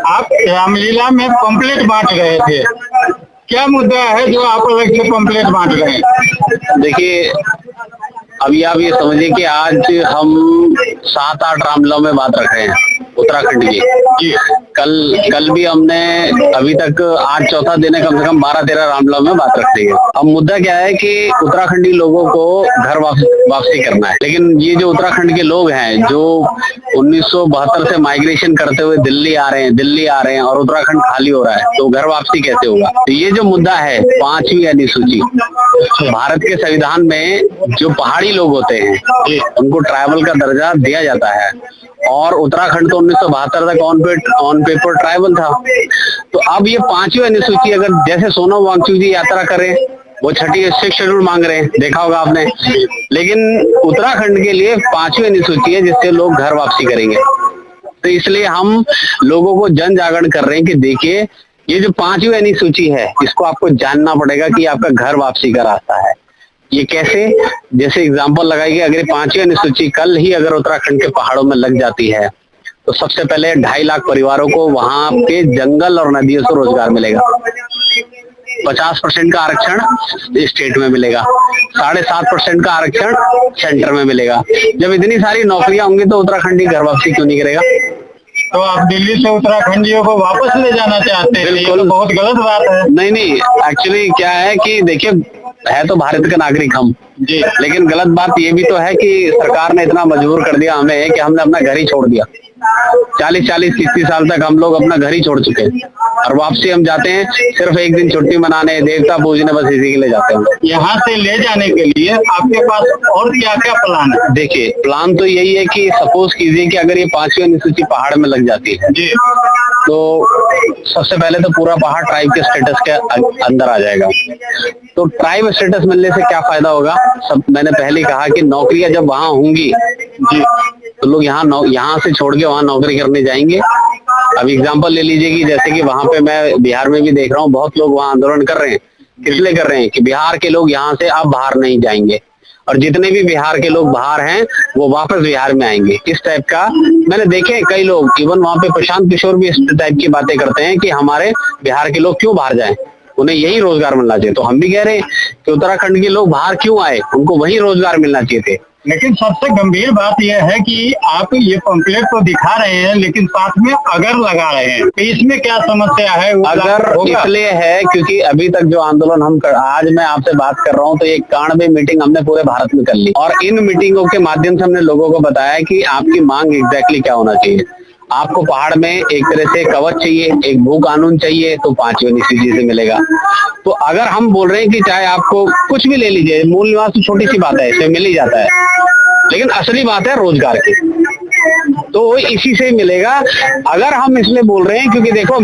आप रामलीला में पंपलेट बांट रहे थे, क्या मुद्दा है जो आप अलग से पंपलेट बांट रहे हैं? देखिए, अभी आप ये समझिए कि आज हम 7-8 रामलीला में बात रख रहे हैं उत्तराखंड की। कल भी हमने अभी तक आज चौथा दिन है, कम से कम 12-13 रामलीला में बात रखते हैं। अब मुद्दा क्या है कि उत्तराखंडी लोगों को घर वापसी करना है, लेकिन ये जो उत्तराखंड के लोग हैं जो 1972 से माइग्रेशन करते हुए दिल्ली आ रहे हैं और उत्तराखंड खाली हो रहा है, तो घर वापसी कैसे होगा? तो ये जो मुद्दा है 5वीं अनुसूची, भारत के संविधान में जो पहाड़ी लोग होते हैं उनको ट्राइबल का दर्जा दिया जाता है, और उत्तराखंड तो 1972 तक ऑन पेपर ट्राइबल था। तो अब ये 5वीं अनुसूची, अगर जैसे सोनम वांगचुक जी यात्रा करें, वो 6 शेड्यूल मांग रहे हैं, देखा होगा आपने, लेकिन उत्तराखंड के लिए 5वीं अनुसूची है जिससे लोग घर वापसी करेंगे। तो इसलिए हम लोगों को जन जागरण कर रहे हैं कि देखिए, ये जो 5वीं अनुसूची है इसको आपको जानना पड़ेगा कि आपका घर वापसी का रास्ता है। ये कैसे? जैसे एग्जांपल लगाई गई, अगर 5वीं अनुसूची कल ही अगर उत्तराखंड के पहाड़ों में लग जाती है तो सबसे पहले 2.5 लाख परिवारों को वहां पे जंगल और नदियों से रोजगार मिलेगा। 50% का आरक्षण स्टेट में मिलेगा, 7.5% का आरक्षण सेंटर में मिलेगा। जब इतनी सारी नौकरियां होंगी तो उत्तराखंडी घर वापसी क्यों नहीं करेगा? तो आप दिल्ली से उत्तराखंडियों को वापस ले जाना चाहते हैं? बिल्कुल, तो बहुत गलत बात है। नहीं, एक्चुअली क्या है कि देखिए, है तो भारत का नागरिक हम जी, लेकिन गलत बात ये भी तो है कि सरकार ने इतना मजबूर कर दिया हमें कि हमने अपना घर ही छोड़ दिया। 40-40, 30 साल तक हम लोग अपना घर ही छोड़ चुके हैं, और वापसी हम जाते हैं सिर्फ एक दिन छुट्टी मनाने, देवता पूजने, बस इसी के लिए जाते हैं। यहाँ से ले जाने के लिए आपके पास और क्या क्या प्लान है? देखिए, प्लान तो यही है कि सपोज कीजिए कि अगर ये 5वीं अनुसूची पहाड़ में लग जाती है जी, तो सबसे पहले तो पूरा पहाड़ ट्राइब के स्टेटस के अंदर आ जाएगा। तो ट्राइब स्टेटस मिलने से क्या फायदा होगा? मैंने पहले कहा कि नौकरियां जब वहां होंगी जी, तो लोग यहाँ से छोड़ के वहां नौकरी करने जाएंगे। अब एग्जांपल ले लीजिए कि जैसे कि वहां पे मैं बिहार में भी देख रहा हूँ, बहुत लोग वहां आंदोलन कर रहे हैं। किस लिए कर रहे हैं? कि बिहार के लोग यहाँ से अब बाहर नहीं जाएंगे, और जितने भी बिहार के लोग बाहर हैं वो वापस बिहार में आएंगे। इस टाइप का मैंने देखे कई लोग, इवन वहां पे प्रशांत किशोर भी इस टाइप की बातें करते हैं कि हमारे बिहार के लोग क्यों बाहर जाएं, उन्हें यही रोजगार मिलना चाहिए। तो हम भी कह रहे हैं कि उत्तराखंड के लोग बाहर क्यों आए, उनको वही रोजगार मिलना चाहिए थे। लेकिन सबसे गंभीर बात यह है कि आप ये पंपलेट तो दिखा रहे हैं, लेकिन साथ में अगर लगा रहे हैं, तो इसमें क्या समस्या है? अगर इसलिए है क्योंकि अभी तक जो आंदोलन आज मैं आपसे बात कर रहा हूँ, तो एक 91 मीटिंग हमने पूरे भारत में कर ली, और इन मीटिंगों के माध्यम से हमने लोगों को बताया कि आपकी मांग एग्जैक्टली क्या होना चाहिए। आपको पहाड़ में एक तरह से कवच चाहिए, एक भू कानून चाहिए, तो 5वीं अनुसूची से मिलेगा। तो अगर हम बोल रहे हैं कि चाहे आपको कुछ भी ले लीजिए, मूल निवास तो छोटी सी बात है, इसमें मिल ही जाता है, लेकिन असली बात है रोजगार की, तो इसी से मिलेगा। अगर हम इसलिए बोल रहे हैं क्योंकि देखो,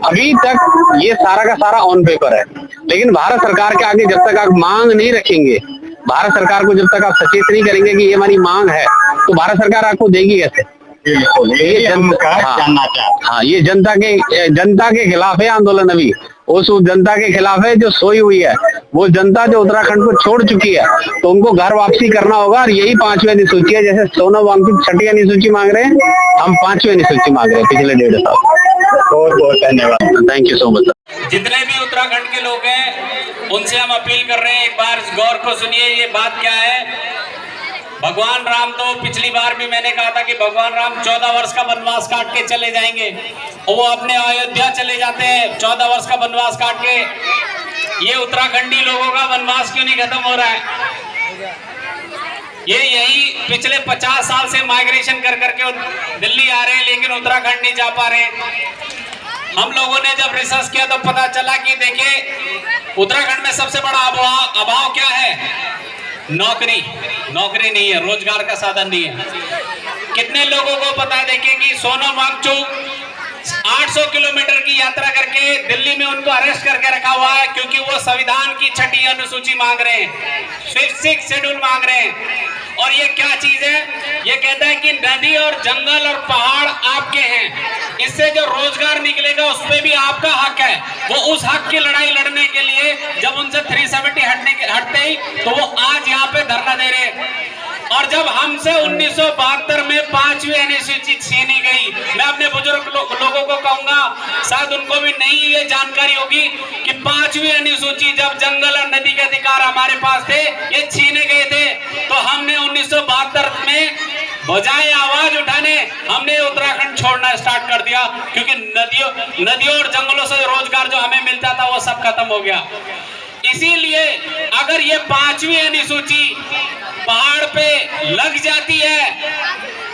अभी तक ये सारा का सारा ऑन पेपर है, लेकिन भारत सरकार के आगे जब तक आप मांग नहीं रखेंगे, भारत सरकार को जब तक आप सचेत नहीं करेंगे कि ये हमारी मांग है, तो भारत सरकार आपको देगी कैसे? ये जनता के खिलाफ है आंदोलन। अभी उस जनता के खिलाफ है जो सोई हुई है, वो जनता जो उत्तराखंड को छोड़ चुकी है, तो उनको घर वापसी करना होगा, और यही 5वीं अनुसूची है। जैसे सोनम वांगचुक 6वीं अनुसूची मांग रहे हैं, हम 5वीं अनुसूची मांग रहे हैं पिछले 1.5 साल। बहुत बहुत धन्यवाद, थैंक यू सो मच। जितने भी उत्तराखंड के लोग हैं उनसे हम अपील कर रहे हैं, एक बार गौर को सुनिए, ये बात क्या है। भगवान राम, तो पिछली बार भी मैंने कहा था कि भगवान राम 14 वर्ष का वनवास काट के चले जाएंगे, और वो अपने अयोध्या चले जाते हैं 14 वर्ष का वनवास काट के। ये उत्तराखंडी लोगों का वनवास क्यों नहीं खत्म हो रहा है? ये यही पिछले 50 साल से माइग्रेशन कर करके दिल्ली आ रहे हैं, लेकिन उत्तराखंड नहीं जा पा रहे। हम लोगों ने जब रिसर्च किया तो पता चला कि देखिए, उत्तराखंड में सबसे बड़ा अभाव क्या है? नौकरी नहीं है, रोजगार का साधन नहीं है। कितने लोगों को पता है देखिए कि सोनम वांगचुक 800 किलोमीटर की यात्रा करके दिल्ली में उनको अरेस्ट करके रखा हुआ है, क्योंकि वो संविधान की 6ठी अनुसूची मांग रहे हैं, 5th शेड्यूल मांग रहे हैं। और ये क्या चीज है? ये कहता है कि नदी और जंगल और पहाड़ आपके हैं, इससे जो रोजगार निकलेगा उस पे भी आपका हक है। वो उस हक की लड़ाई लड़ने के लिए जब उनसे 370 हटते ही, तो वो आज यहाँ पे धरना दे रहे हैं। और जब हमसे 1972 में 5वीं अनुसूची छीनी गई, मैं अपने बुजुर्ग लोगों को कहूंगा शायद उनको भी नहीं ये जानकारी होगी कि 5वीं अनुसूची जब जंगल और नदी के अधिकार हमारे पास थे, ये छीने गए थे, तो हमने 1972 में बजाय आवाज उठाने हमने उत्तराखंड छोड़ना स्टार्ट कर दिया, क्योंकि नदियों और जंगलों से रोजगार जो हमें मिलता था वो सब खत्म हो गया। इसीलिए अगर ये 5वीं अनुसूची पहाड़ पे लग जाती है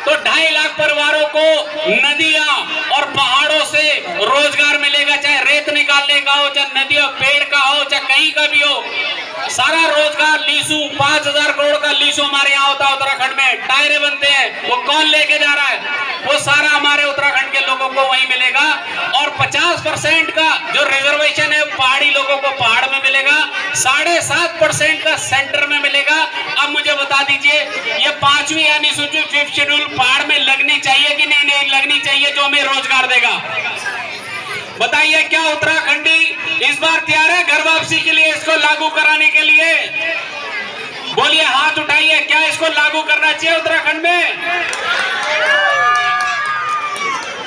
तो 2.5 लाख परिवारों को नदियां और पहाड़ों से रोजगार मिलेगा, चाहे रेत निकालने का हो, चाहे नदी और पेड़ का हो, चाहे कहीं का भी हो। सारा रोजगार लीसू 5,000 करोड़ का लीसू हमारे यहाँ होता है उत्तराखंड में, टायरे बनते हैं, वो कौन लेके जा रहा है? वो सारा हमारे उत्तराखंड के लोगों को वही मिलेगा। और 50% का जो रिजर्वेशन है पहाड़ी लोगों को पहाड़ में मिलेगा, 7.5% का सेंटर में मिलेगा। अब मुझे बता दीजिए, ये 5वीं अनुसूची 5th शेड्यूल पहाड़ में लगनी चाहिए कि नहीं लगनी चाहिए, जो हमें रोजगार देगा? बताइए, क्या उत्तराखंडी इस बार तैयार है घर वापसी के लिए, इसको लागू कराने के लिए? बोलिए, हाथ उठाइए, क्या इसको लागू करना चाहिए उत्तराखंड में?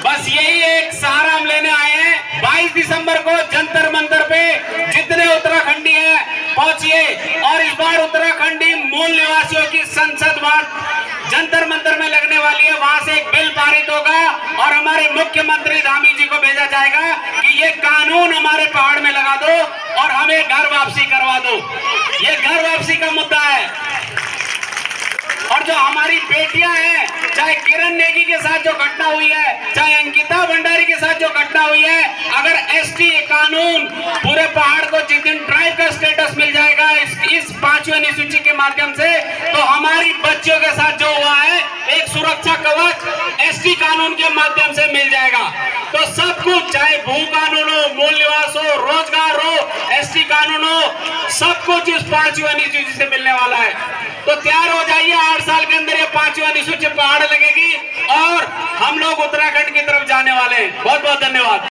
बस यही एक सहारा हम लेने आए हैं। 22 दिसंबर को जंतर मंतर पे जितने उत्तराखंडी हैं पहुंचिए, और इस बार उत्तराखंडी मूल निवासियों की संसद जंतर मंतर में लगने वाली है। वहां से एक बिल पारित होगा और हमारे मुख्यमंत्री धामी जी को भेजा जाएगा कि ये कानून हमारे पहाड़ में लगा दो और हमें घर वापसी करवा दो। ये घर वापसी का मुद्दा है। और जो हमारी बेटियां हैं, चाहे किरण नेगी के साथ जो घटना हुई है, चाहे अंकिता भंडारी के साथ जो घटना हुई है, अगर एसटी कानून पूरे पहाड़ को जिस दिन ट्राइब का स्टेटस मिल जाएगा इस 5वीं अनुसूची के माध्यम से, तो हमारी बच्चियों के साथ जो हुआ है एक सुरक्षा कवच एसटी कानून के माध्यम से मिल जाएगा। तो सब कुछ, चाहे भू कानून हो, मूल निवास हो, रोजगार हो, एसटी कानून हो, सब कुछ इस 5वीं अनुसूची से मिलने वाला है। तो तैयार हो जाइए, 8 साल के अंदर ये 5वीं अनुसूची पहाड़ लगेगी और हम लोग उत्तराखंड की तरफ जाने वाले हैं। बहुत बहुत धन्यवाद।